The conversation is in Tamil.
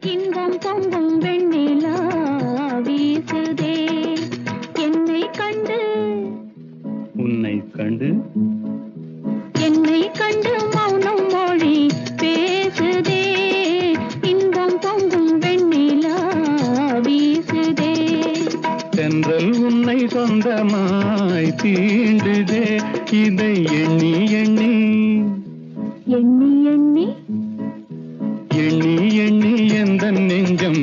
இன்பம் பொங்கும் வெண்ணிலா வீசுதே என்னை கண்டு உன்னை கண்டு என்னை கண்டு மௌனம் மொழி பேசுதே இன்பம் பொங்கும் வெண்ணிலா வீசுதே தென்றல் உன்னை சொந்தமாய் தீண்டுதே இதை எண்ணி எண்ணி எண்ணி எண்ணி எண்ணி எண்ணி எந்த நெஞ்சம்